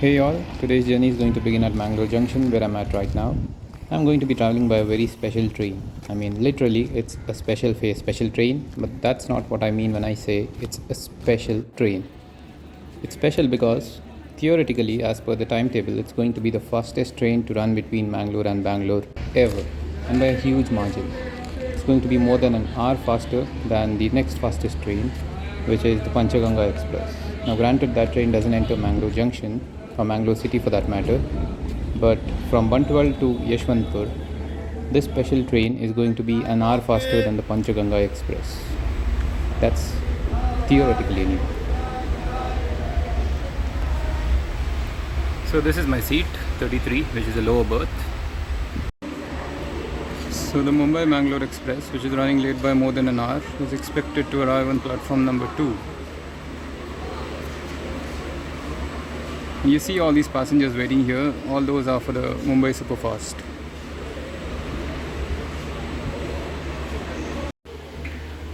Hey all, today's journey is going to begin at Mangaluru Junction where I'm at right now. I'm going to be traveling by a very special train. I mean, literally, it's a special train, but that's not what I mean when I say it's a special train. It's special because, theoretically, as per the timetable, it's going to be the fastest train to run between Mangalore and Bangalore ever, and by a huge margin. It's going to be more than an hour faster than the next fastest train, which is the Panchaganga Express. Now, granted, that train doesn't enter Mangalore Junction, or Mangalore city for that matter, but from Buntwal to Yeswantpur, this special train is going to be an hour faster than the Panchaganga Express. That's theoretically anyway. So this is my seat, 33, which is a lower berth. So the Mumbai-Mangalore Express, which is running late by more than an hour, is expected to arrive on platform number 2. You see all these passengers waiting here, all those are for the Mumbai Superfast.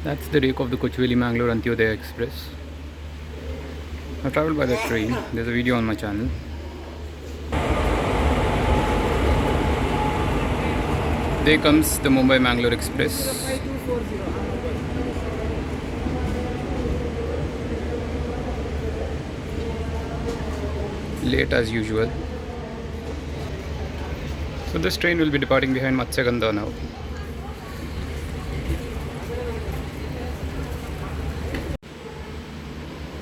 That's the rake of the Kochuveli-Mangalore Antyodaya Express. I've travelled by that train, there's a video on my channel. There comes the Mumbai-Mangalore Express. Late as usual. So this train will be departing behind Matsyagandha now.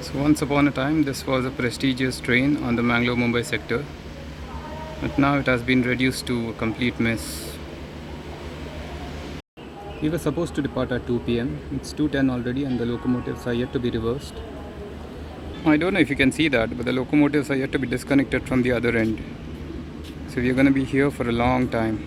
So once upon a time this was a prestigious train on the Mangalore-Mumbai sector, but now it has been reduced to a complete mess. We were supposed to depart at 2 p.m. It's 2:10 already and the locomotives are yet to be reversed. I don't know if you can see that, but the locomotives are yet to be disconnected from the other end. So we are going to be here for a long time.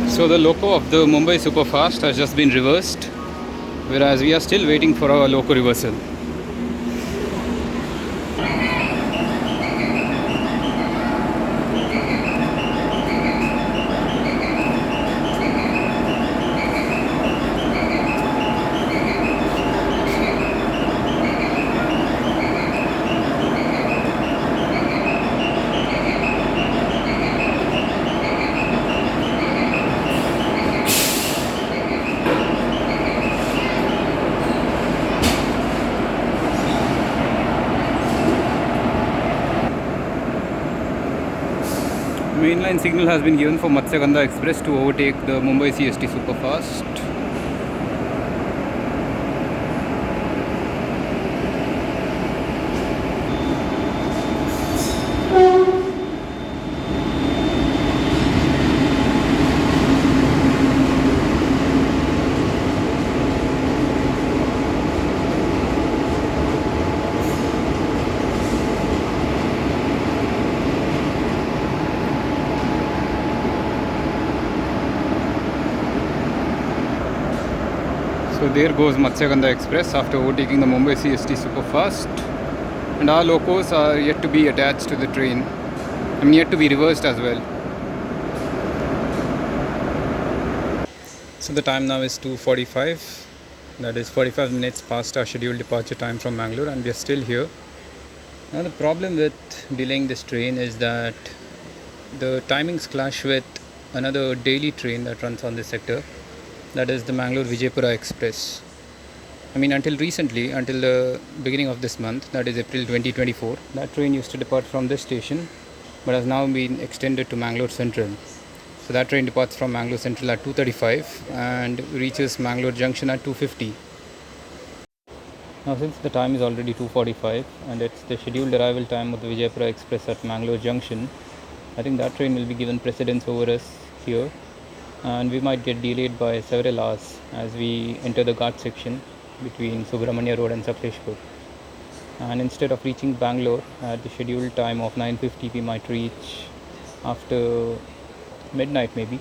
So the loco of the Mumbai Superfast has just been reversed, whereas we are still waiting for our loco reversal. Mainline signal has been given for Matsyagandha Express to overtake the Mumbai CST Superfast. So there goes Matsyagandha Express after overtaking the Mumbai CST Superfast, and our locos are yet to be attached to the train. I mean, yet to be reversed as well. So the time now is 2:45. That is 45 minutes past our scheduled departure time from Mangalore, and we are still here. Now the problem with delaying this train is that the timings clash with another daily train that runs on this sector. That is the Mangalore-Vijaypura Express. I mean, until recently, until the beginning of this month, that is April 2024, that train used to depart from this station, but has now been extended to Mangalore Central. So that train departs from Mangalore Central at 2:35 and reaches Mangalore Junction at 2:50. Now, since the time is already 2:45 and it's the scheduled arrival time of the Vijaypura Express at Mangalore Junction, I think that train will be given precedence over us here, and we might get delayed by several hours as we enter the ghat section between Subrahmanya Road and Sakleshpur. and instead of reaching Bangalore at the scheduled time of 9:50, we might reach after midnight maybe.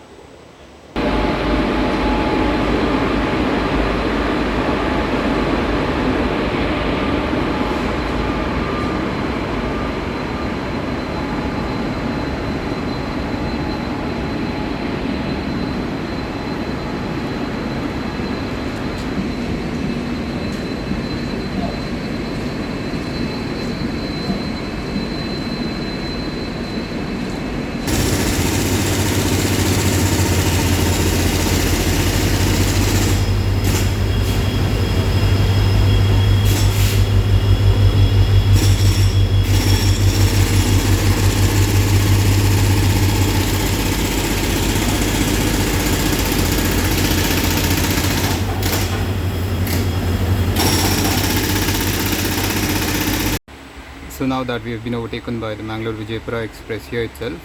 So now that we have been overtaken by the Mangalore Express here itself,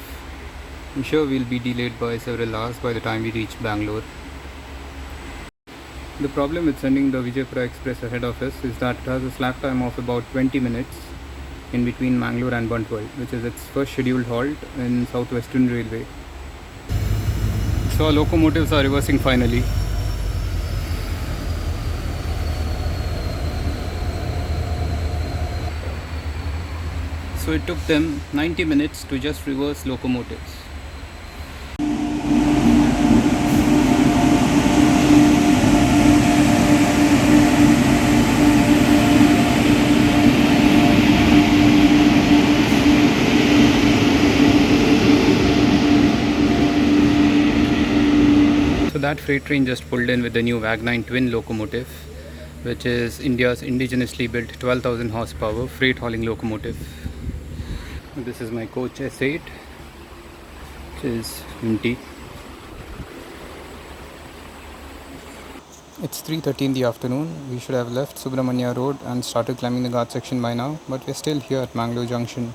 I'm sure we'll be delayed by several hours by the time we reach Bangalore. The problem with sending the Vijaypura Express ahead of us is that it has a slack time of about 20 minutes in between Mangalore and Buntwal, which is its first scheduled halt in Southwestern Railway. So our locomotives are reversing finally. So it took them 90 minutes to just reverse locomotives. So that freight train just pulled in with the new WAG9 twin locomotive, which is India's indigenously built 12,000 horsepower freight hauling locomotive. This is my coach S8, which is empty. It's 3:30 in the afternoon. We should have left Subrahmanya Road and started climbing the ghat section by now, but we're still here at Mangaluru Junction.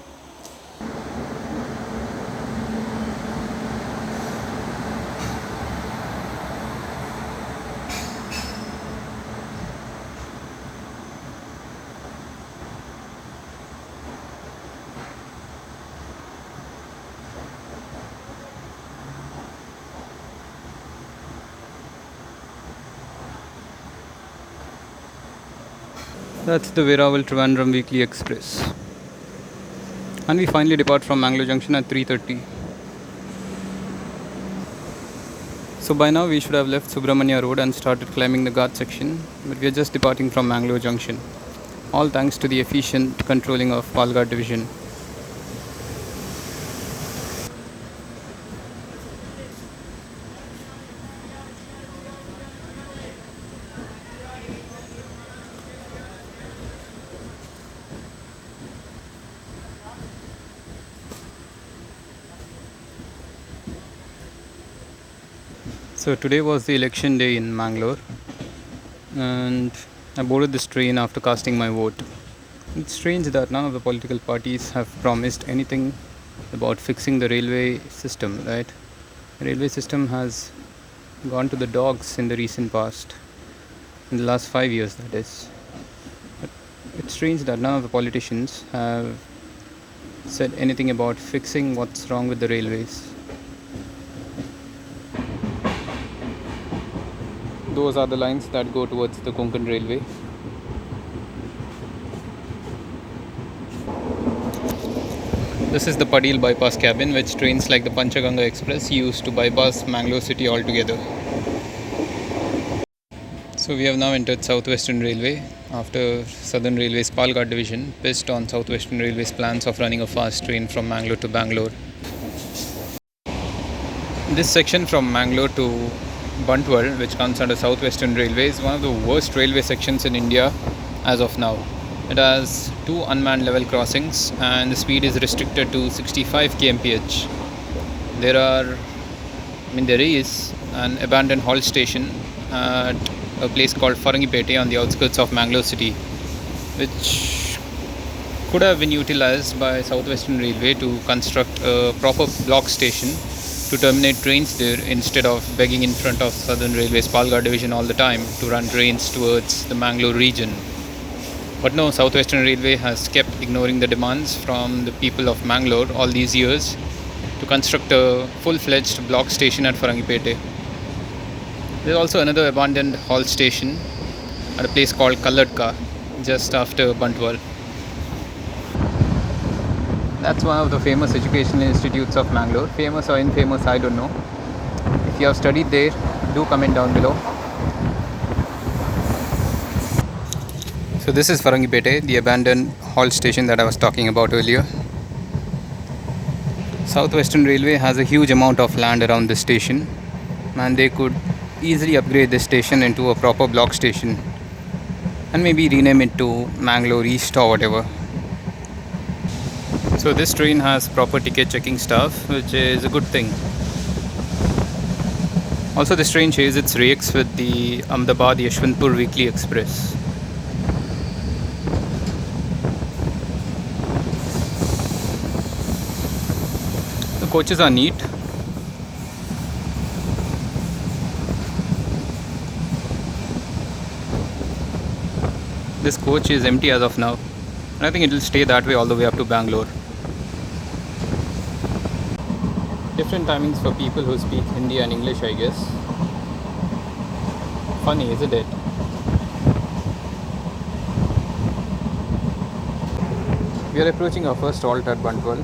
That's the Veeraval Trivandrum Weekly Express. And we finally depart from Mangalore Junction at 3:30. So by now we should have left Subrahmanya Road and started climbing the ghat section, but we are just departing from Mangalore Junction. All thanks to the efficient controlling of Palghat division. So today was the election day in Mangalore, and I boarded this train after casting my vote. It's strange that none of the political parties have promised anything about fixing the railway system, right? The railway system has gone to the dogs in the recent past, in the last 5 years that is. But it's strange that none of the politicians have said anything about fixing what's wrong with the railways. Those are the lines that go towards the Konkan Railway. This is the Padil bypass cabin, which trains like the Panchaganga Express used to bypass Mangalore city altogether. So we have now entered Southwestern Railway after Southern Railway's Palghat division pissed on Southwestern Railway's plans of running a fast train from Mangalore to Bangalore. This section from Mangalore to Buntwal, which comes under Southwestern Railway, is one of the worst railway sections in India as of now. It has 2 unmanned level crossings and the speed is restricted to 65 kmph. There is an abandoned halt station at a place called Farangipete on the outskirts of Mangalore city, which could have been utilized by Southwestern Railway to construct a proper block station to terminate trains there instead of begging in front of Southern Railway's Palghat division all the time to run trains towards the Mangalore region. But no, Southwestern Railway has kept ignoring the demands from the people of Mangalore all these years to construct a full-fledged block station at Farangipete. There's also another abandoned halt station at a place called Kalladka, just after Buntwal. That's one of the famous educational institutes of Mangalore. Famous or infamous, I don't know. If you have studied there, do comment down below. So this is Farangipete, the abandoned halt station that I was talking about earlier. Southwestern Railway has a huge amount of land around this station, and they could easily upgrade this station into a proper block station and maybe rename it to Mangalore East or whatever. So this train has proper ticket checking staff, which is a good thing. Also, this train shares its rakes with the Ahmedabad Yeswantpur weekly express. The coaches are neat. This coach is empty as of now, and I think it will stay that way all the way up to Bangalore. Different timings for people who speak Hindi and English, I guess. Funny, isn't it? We are approaching our first halt at Buntwal.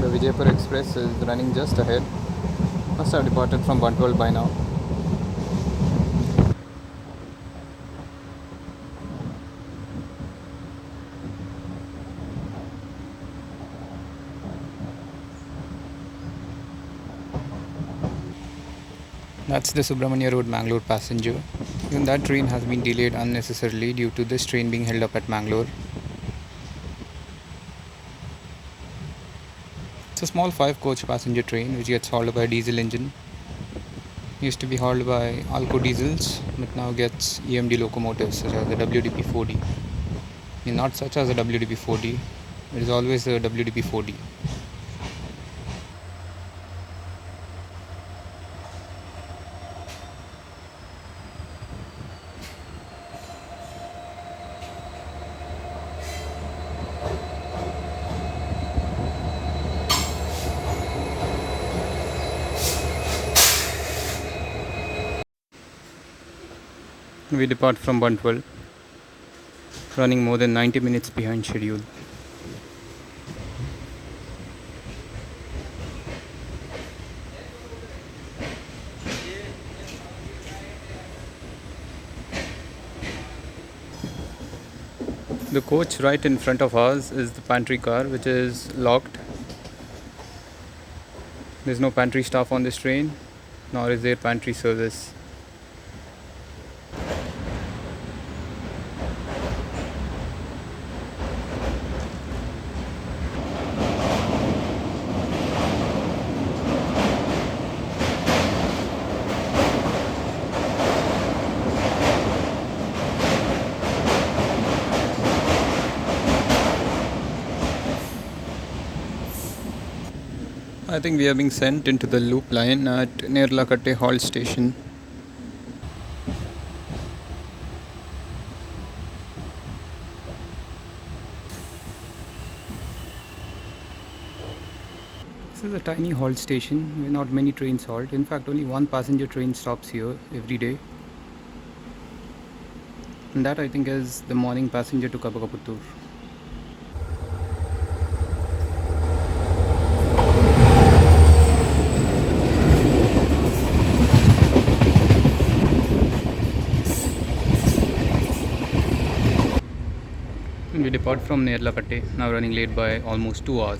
The Vijaypur Express is running just ahead. Must have departed from Buntwal by now. That's the Subrahmanya Road Mangalore passenger. Even that train has been delayed unnecessarily due to this train being held up at Mangalore. It's a small 5-coach passenger train which gets hauled by a diesel engine. Used to be hauled by Alco diesels, but now gets EMD locomotives such as the WDP-4D. Not such as the WDP-4D, it is always the WDP-4D. We depart from Buntwal, running more than 90 minutes behind schedule. The coach right in front of us is the pantry car, which is locked. There's no pantry staff on this train, nor is there pantry service. I think we are being sent into the loop line at Nerlakatte halt station. This is a tiny halt station where not many trains halt. In fact, only one passenger train stops here every day. And that I think is the morning passenger to Kundapura. We depart from Nerlakatte, now running late by almost 2 hours.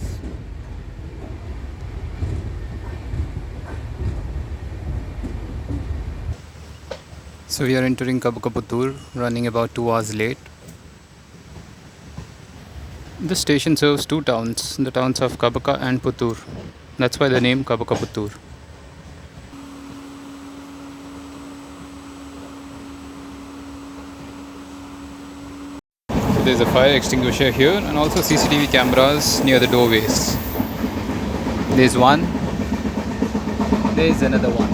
So we are entering Kundapura, running about 2 hours late. This station serves 2 towns, the towns of Kabaka and Puttur. That's why the name Kundapura. There's a fire extinguisher here and also CCTV cameras near the doorways. There's one. There's another one.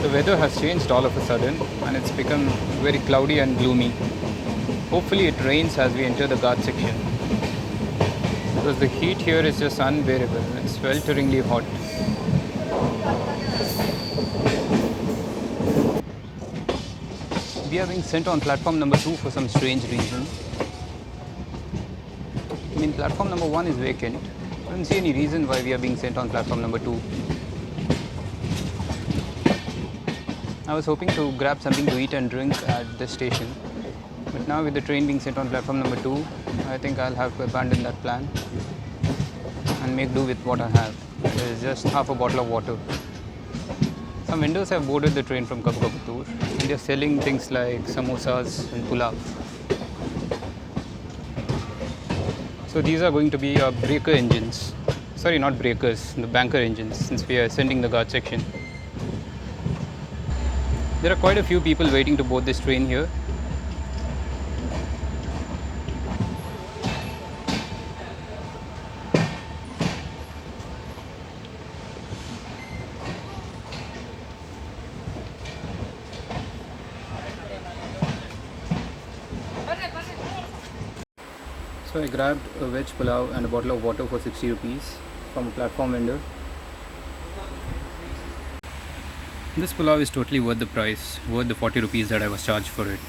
The weather has changed all of a sudden and it's become very cloudy and gloomy. Hopefully it rains as we enter the ghat section, because the heat here is just unbearable. It's swelteringly hot. We are being sent on platform number 2 for some strange reason. I mean, platform number 1 is vacant. I don't see any reason why we are being sent on platform number 2. I was hoping to grab something to eat and drink at this station, but now with the train being sent on platform number 2, I think I'll have to abandon that plan and make do with what I have. It's just half a bottle of water. Some vendors have boarded the train from Kundapura and they're selling things like samosas and pulao. So these are going to be breaker engines. Sorry, not breakers, the banker engines, since we are ascending the ghat section. There are quite a few people waiting to board this train here. So I grabbed a veg pulao and a bottle of water for 60 rupees from a platform vendor. This pulao is totally worth the price, worth the 40 rupees that I was charged for it.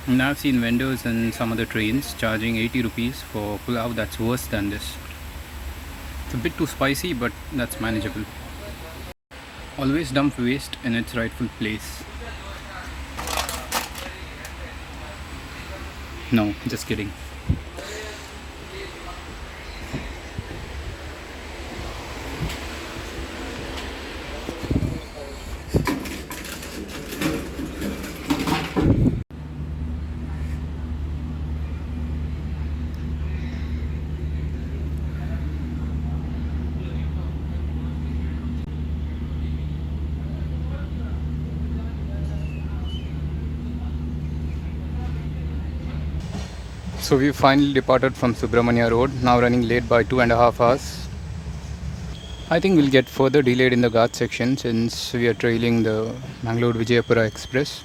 And I've seen vendors in some other trains charging 80 rupees for pulao that's worse than this. It's a bit too spicy, but that's manageable. Always dump waste in its rightful place. No, just kidding. So we finally departed from Subrahmanya Road, now running late by 2.5 hours. I think we'll get further delayed in the ghat section since we are trailing the Mangalore Vijayapura Express.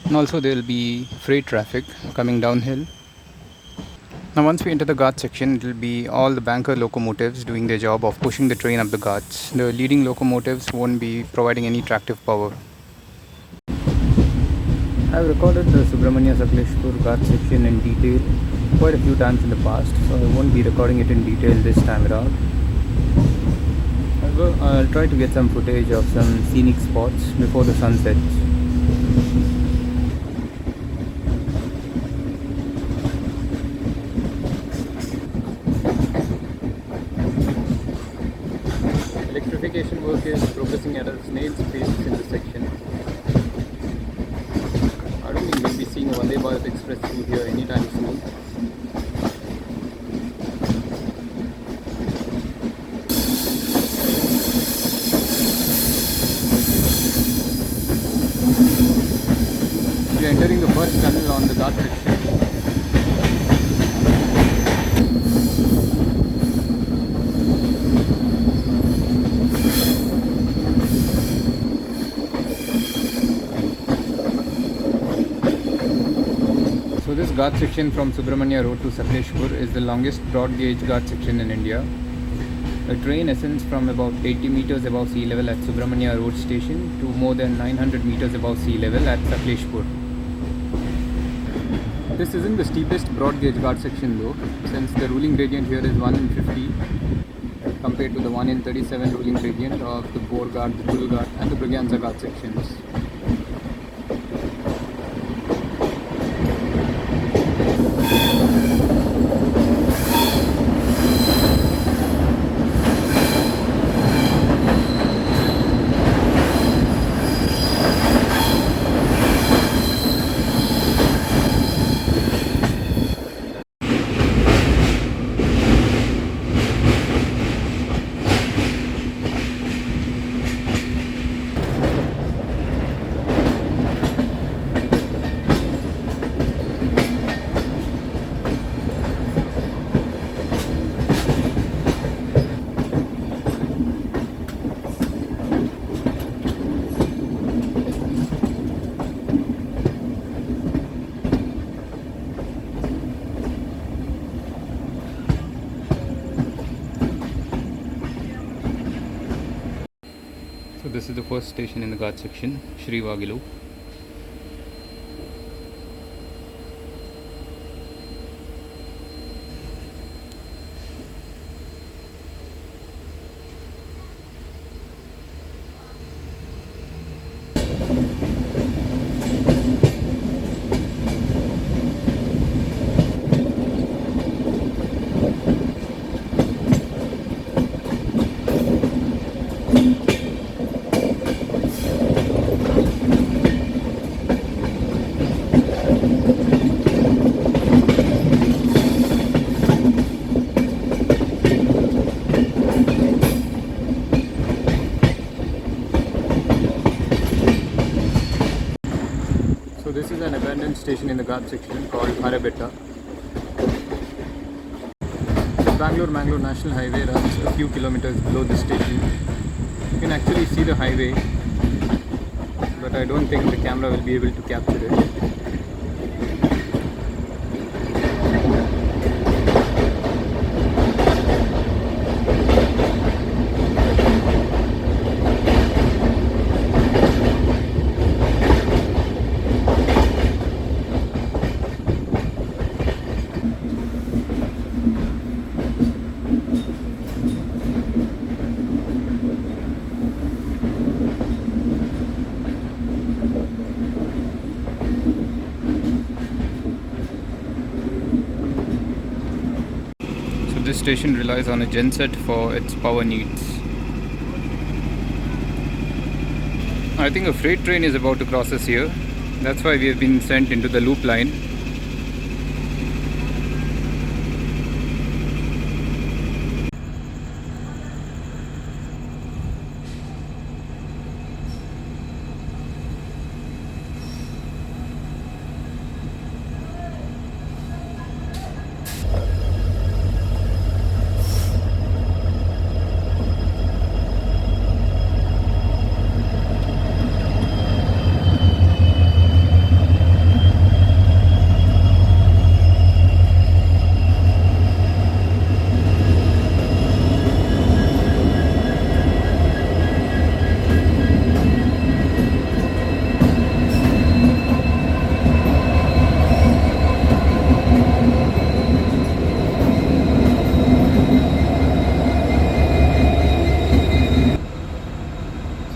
And also there will be freight traffic coming downhill. Now once we enter the ghat section, it will be all the banker locomotives doing their job of pushing the train up the ghats. The leading locomotives won't be providing any tractive power. I have recorded the Subrahmanya Road section in detail quite a few times in the past, so I won't be recording it in detail this time around. However, I'll try to get some footage of some scenic spots before the sun sets. Electrification work is progressing at a snail's pace in this section. I don't think we'll be seeing a Vande Bharat Express through here anytime soon. We are entering the first tunnel on the ghat section. So this ghat section from Subrahmanya Road to Sakleshpur is the longest broad gauge ghat section in India. The train ascends from about 80 meters above sea level at Subrahmanya Road station to more than 900 meters above sea level at Sakleshpur. This isn't the steepest broad gauge ghat section though, since the ruling gradient here is 1 in 50 compared to the 1 in 37 ruling gradient of the Bor Ghat, the Tul Ghat and the Braganza Ghat sections. So this is the first station in the ghat section, Shri Vagilu. So this is an abandoned station in the ghat section called Arabetta. The Bangalore National Highway runs a few kilometers below the station. You can actually see the highway, but I don't think the camera will be able to capture it. This station relies on a genset for its power needs. I think a freight train is about to cross us here. That's why we have been sent into the loop line.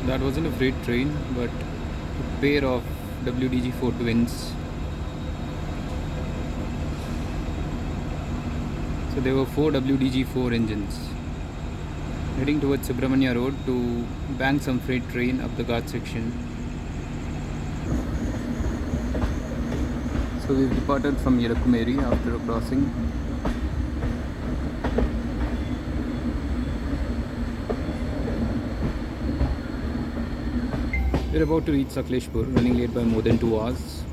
That wasn't a freight train, but a pair of WDG4 twins. So there were 4 WDG4 engines heading towards Subrahmanya Road to bank some freight train up the ghat section. So we've departed from Yelakumeri after a crossing. We're about to reach Sakleshpur, running late by more than 2 hours.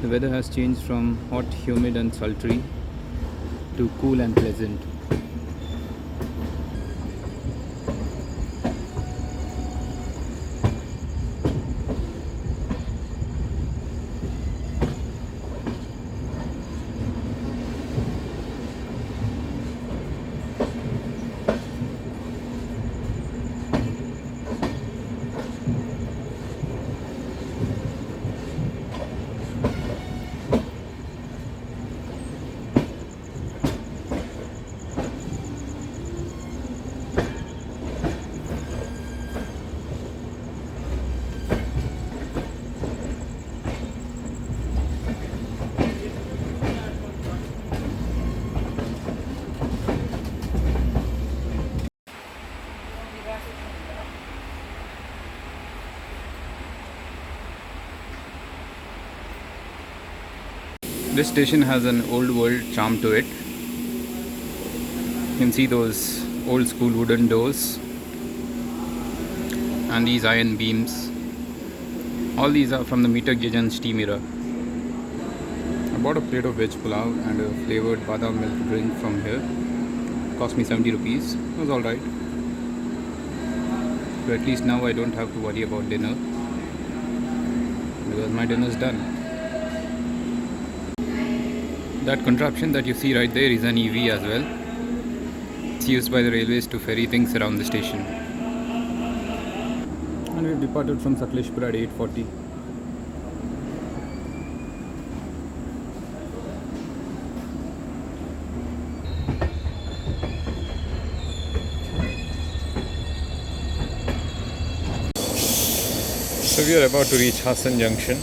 The weather has changed from hot, humid and sultry to cool and pleasant. This station has an old world charm to it. You can see those old school wooden doors and these iron beams. All these are from the meter gauge and steam era. I bought a plate of veg pulao and a flavoured badam milk drink from here. It cost me 70 rupees. It was alright. So at least now I don't have to worry about dinner because my dinner is done. That contraption that you see right there is an EV as well. It's used by the railways to ferry things around the station. And we've departed from Sakleshpur at 8:40. So we are about to reach Hassan Junction.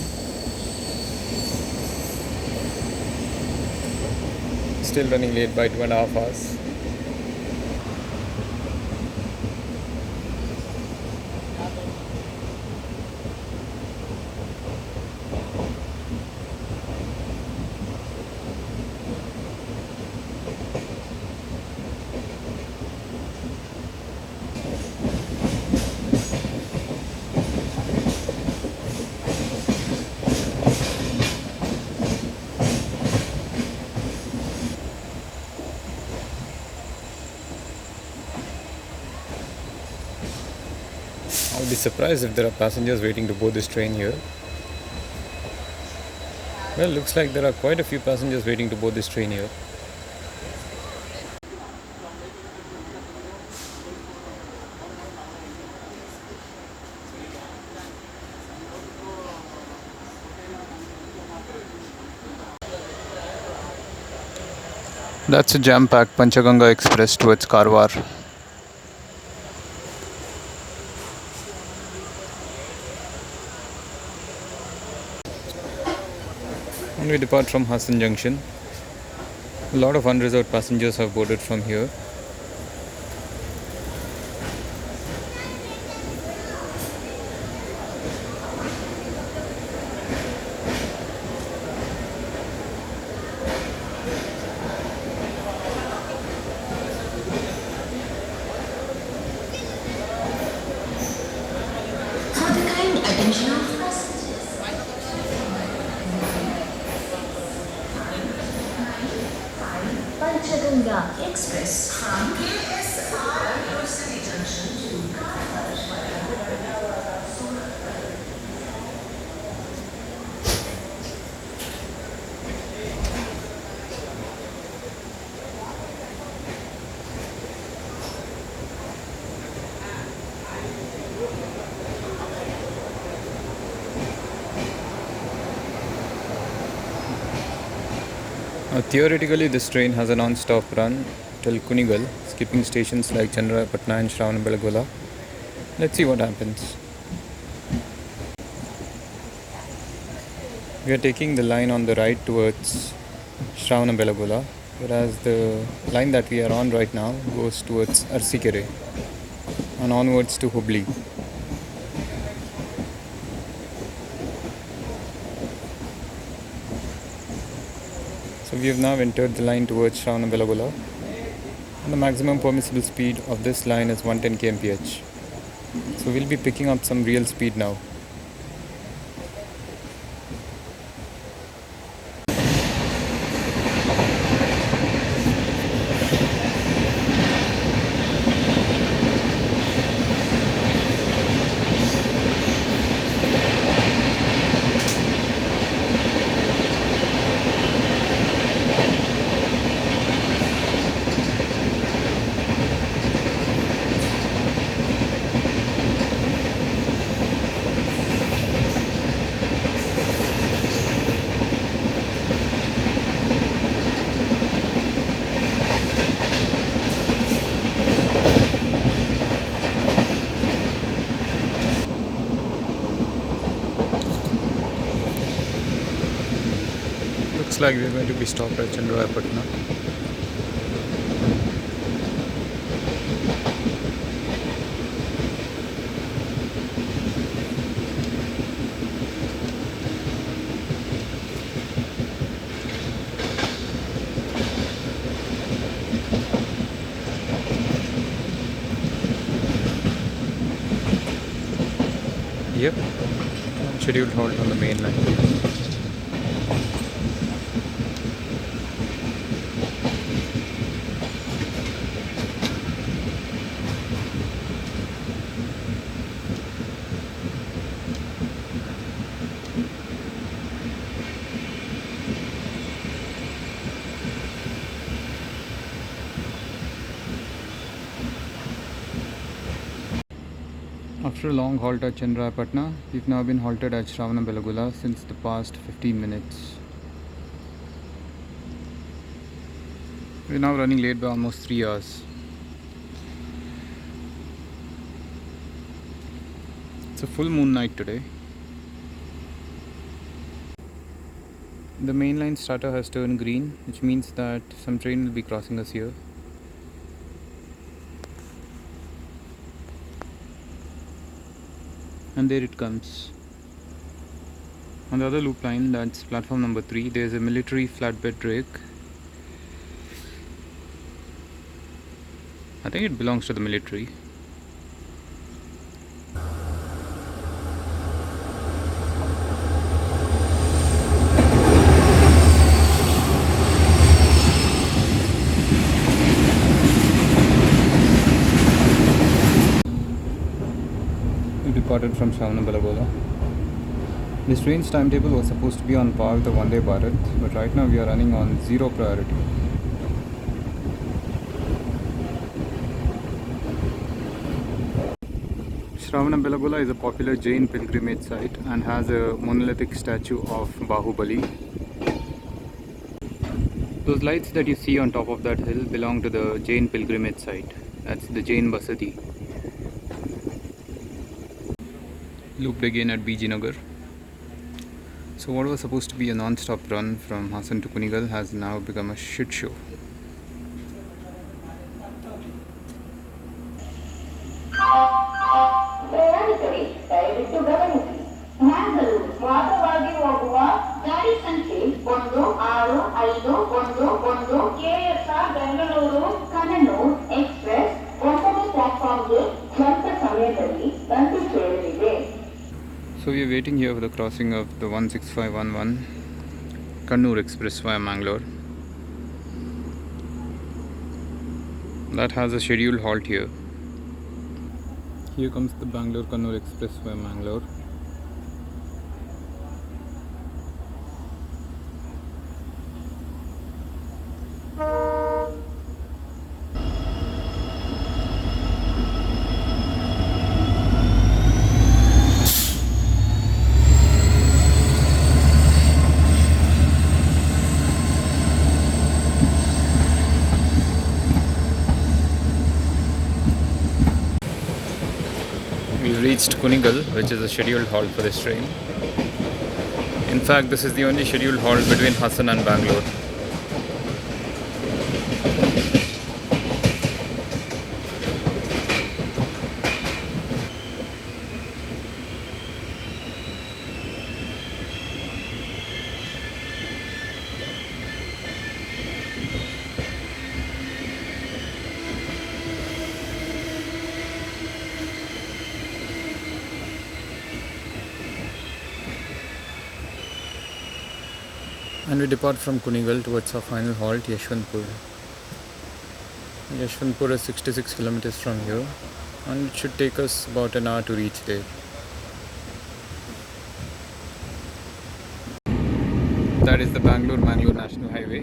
Still running late by 2.5 hours. I'll be surprised if there are passengers waiting to board this train here. Well, looks like there are quite a few passengers waiting to board this train here. That's a jam-packed Panchaganga Express towards Karwar. And we depart from Hassan Junction. A lot of unreserved passengers have boarded from here. For the kind attention of passengers. Panchaganga Express from Yeswantpur Junction to Theoretically, this train has a non-stop run till Kunigal, skipping stations like Chandrapatna and Shravanabelagola. Let's see what happens. We are taking the line on the right towards Shravanabelagola, whereas the line that we are on right now goes towards Arsikere and onwards to Hubli. So we have now entered the line towards Shravanabelagola, and the maximum permissible speed of this line is 110 kmph. So we'll be picking up some real speed now. Looks like we're going to be stopped at Chandrapatna. Yep, scheduled halt on the main line. After a long halt at Chandrapatna, we've now been halted at Shravanabelagula since the past 15 minutes. We're now running late by almost 3 hours. It's a full moon night today. The main line starter has turned green, which means that some train will be crossing us here. And there it comes. On the other loop line, that's platform number 3, there's a military flatbed rake. I think it belongs to the military. We departed from Shravanabelagula. This train's timetable was supposed to be on par with the Vande Bharat, but right now we are running on 0 priority. Shravanabelagula is a popular Jain pilgrimage site and has a monolithic statue of Bahubali. Those lights that you see on top of that hill belong to the Jain pilgrimage site. That's the Jain Basadi. Looped again at BG Nagar. So what was supposed to be a non-stop run from Hassan to Kunigal has now become a shit show. Mangaluru ವಾದವಾಗಿ ಹೋಗುವ ಗಾಡಿ ಸಂಖ್ಯೆ 1651 KSR Bengaluru Kannur express 9ನೇ ಪ್ಲಾಟ್‌ಫಾರ್ಮ್ಗೆ ಸ್ವಲ್ಪ ಸಮಯದಲ್ಲಿ ಬಂದು ಸೇರಲಿದೆ. So we are waiting here for the crossing of the 16511 Kannur Express via Mangalore. That has a scheduled halt here. Here comes the Bangalore Kannur Express via Mangalore. We've reached Kunigal, which is a scheduled halt for this train. In fact, this is the only scheduled halt between Hassan and Bangalore. And we depart from Kunigal towards our final halt, Yeswantpur. Yeswantpur is 66 kilometers from here, and it should take us about an hour to reach there. That is the Bangalore National Highway.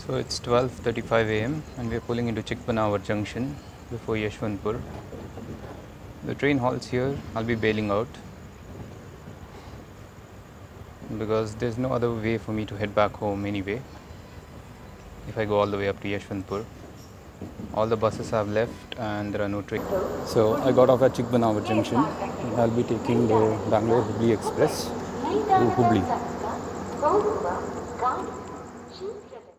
So it's 12:35 am and we are pulling into Chick Banavar Junction before Yeswantpur. The train halts here. I'll be bailing out because there's no other way for me to head back home anyway if I go all the way up to Yeswantpur. All the buses have left and there are no trains. So I got off at Chick Banavar Junction. I'll be taking the Bangalore Hubli Express to Hubli.